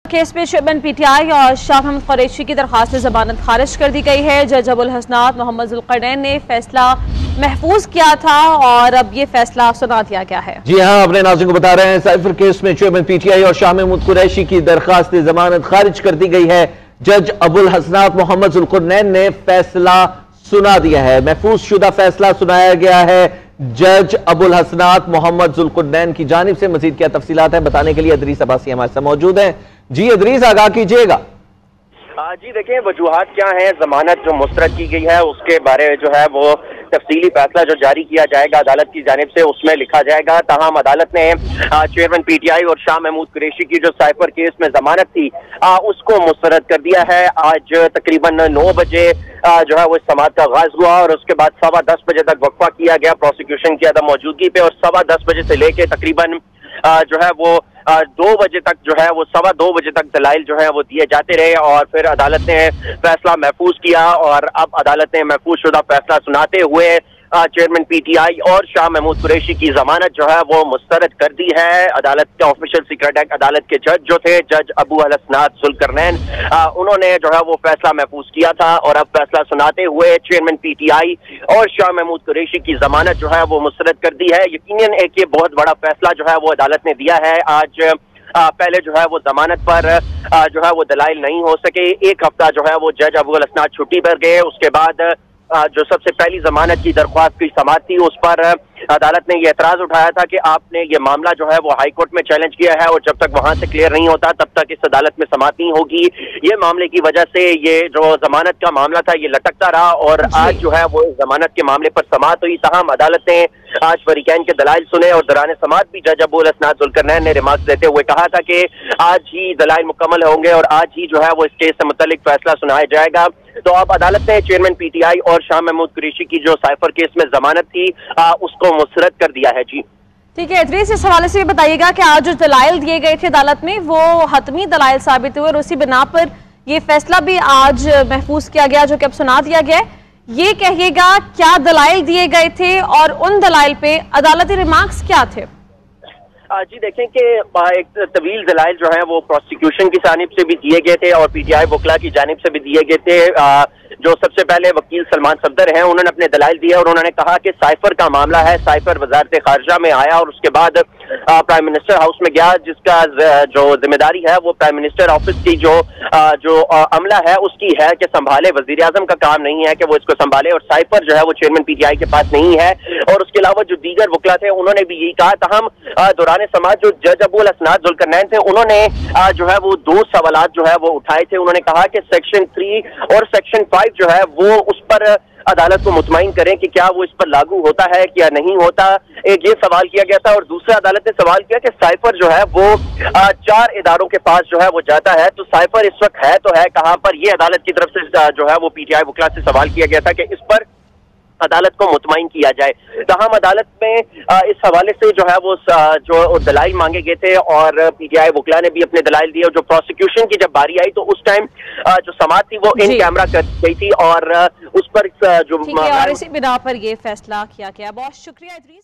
Case में chairman PTI और शाह महमूद कुरैशी की दरख्वास्त जमानत खारिज कर दी गई है। जज अबुल हसनात मोहम्मद जुल्करनैन ने फैसला महफूज किया था और अब ये फैसला सुना दिया गया है। जी हाँ, अपने नाज़रीन को बता रहे हैं, साइफर केस में चेयरमैन पीटीआई और शाह महमूद कुरैशी की दरख्वास्त जमानत खारिज कर दी गई है। जज अबुल हसनात मोहम्मद जुल्करनैन ने फैसला सुना दिया है। महफूज शुदा फैसला सुनाया गया है। जज अबुल हसनात मोहम्मद जुल्करनैन की जानिब से मजीद क्या तफसीलात हैं बताने के लिए अदरीस अब्बासी हमारे साथ मौजूद हैं। जी अदरीस, आगाह कीजिएगा। जी देखिए, वजूहात क्या है, जमानत जो मुस्तरद की गई है उसके बारे में जो है वो तफसीली फैसला जो जारी किया जाएगा अदालत की जानिब से उसमें लिखा जाएगा। ताहम अदालत ने चेयरमैन पीटीआई और शाह महमूद कुरैशी की जो साइफर केस में जमानत थी उसको मुस्तरद कर दिया है। आज तकरीबन 9 बजे जो है वो इस समाअत का आगाज हुआ और उसके बाद 10:15 बजे तक वक्फा किया गया प्रोसिक्यूशन की अदम मौजूदगी पे, और 10:15 बजे से लेके तकरीबन जो है वो 2 बजे तक जो है वो 2:15 बजे तक दलाइल जो है वो दिए जाते रहे और फिर अदालत ने फैसला महफूज किया। और अब अदालत ने महफूज शुदा फैसला सुनाते हुए चेयरमैन पीटीआई और शाह महमूद कुरैशी की जमानत जो है वो मुस्तरद कर दी है। अदालत के ऑफिशियल सीक्रेट एक्ट अदालत के जज जो थे, जज अबुल हसनात जुल्करनैन, उन्होंने जो है वो फैसला महफूज किया था और अब फैसला सुनाते हुए चेयरमैन पीटीआई और शाह महमूद कुरैशी की जमानत जो है वो मुस्तरद कर दी है। यकीनन एक ये बहुत बड़ा फैसला जो है वो अदालत ने दिया है। आज पहले जो है वो जमानत पर जो है वो दलाइल नहीं हो सके, 1 हफ्ता जो है वो जज अबुल हसनात छुट्टी पर गए। उसके बाद जो सबसे पहली जमानत की दरख्वास्त की समाअत थी उस पर अदालत ने यह एतराज उठाया था कि आपने ये मामला जो है वो हाई कोर्ट में चैलेंज किया है और जब तक वहां से क्लियर नहीं होता तब तक इस अदालत में समाअत नहीं होगी। ये मामले की वजह से ये जो जमानत का मामला था ये लटकता रहा और आज जो है वो जमानत के मामले पर समाअत हुई। ताहम अदालत ने आज फरीकैन के दलाइल सुने और दौरान समाअत भी जज अबुल हसनात जुल्करनैन ने रिमार्क्स देते हुए कहा था कि आज ही दलाइल मुकम्मल होंगे और आज ही जो है वो इस केस से मुतल्लिक फैसला सुनाया जाएगा। तो अब अदालत ने चेयरमैन पीटीआई और शाह महमूद कुरैशी की जो साइफर केस में जमानत थी उसको मुस्तरद कर दिया है। जी ठीक है अदरीस, इस हवाले से बताइएगा कि आज जो दलाइल दिए गए थे अदालत में वो हतमी दलाइल साबित हुए और उसी बिना पर ये फैसला भी आज महफूज किया गया जो कि अब सुना दिया गया है। ये कहिएगा क्या दलाइल दिए गए थे और उन दलाइल पे अदालती रिमार्क्स क्या थे? जी देखें कि एक तवील दलाइल जो है वो प्रोसिक्यूशन की जानिब से भी दिए गए थे और पीटीआई वकला की जानिब से भी दिए गए थे। जो सबसे पहले वकील सलमान सफदर हैं उन्होंने अपने दलाइल दिए और उन्होंने कहा कि साइफर का मामला है, साइफर वजारत खारजा में आया और उसके बाद प्राइम मिनिस्टर हाउस में गया, जिसका जो जिम्मेदारी है वो प्राइम मिनिस्टर ऑफिस की जो अमला है उसकी है कि संभाले, वजीर आजम का काम नहीं है कि वो इसको संभाले और साइफर जो है वो चेयरमैन पीटीआई के पास नहीं है। और उसके अलावा जो दीगर वकला थे उन्होंने भी यही कहा। तहम दौरान समाअत जो जज अबुल हसनात जुल्करनैन थे उन्होंने जो है वो 2 सवालात जो है वो उठाए थे। उन्होंने कहा कि सेक्शन 3 और सेक्शन 5 जो है वो उस पर अदालत को मुतमईन करें कि क्या वो इस पर लागू होता है या नहीं होता, एक ये सवाल किया गया था। और दूसरा अदालत ने सवाल किया कि साइफर जो है वो 4 इदारों के पास जो है वो जाता है, तो साइफर इस वक्त है तो है कहां पर, ये अदालत की तरफ से जो है वो पीटीआई वकला से सवाल किया गया था कि इस पर अदालत को मुतमईन किया जाए। तहम अदालत में इस हवाले से जो है वो जो दलाइल मांगे गए थे और पीटीआई वकला ने भी अपने दलाइल दिए और जो प्रोसिक्यूशन की जब बारी आई तो उस टाइम जो समाअत थी वो इन कैमरा कर गई थी और उस पर जो और इसी बिना पर ये फैसला किया गया। बहुत शुक्रिया अदरीस।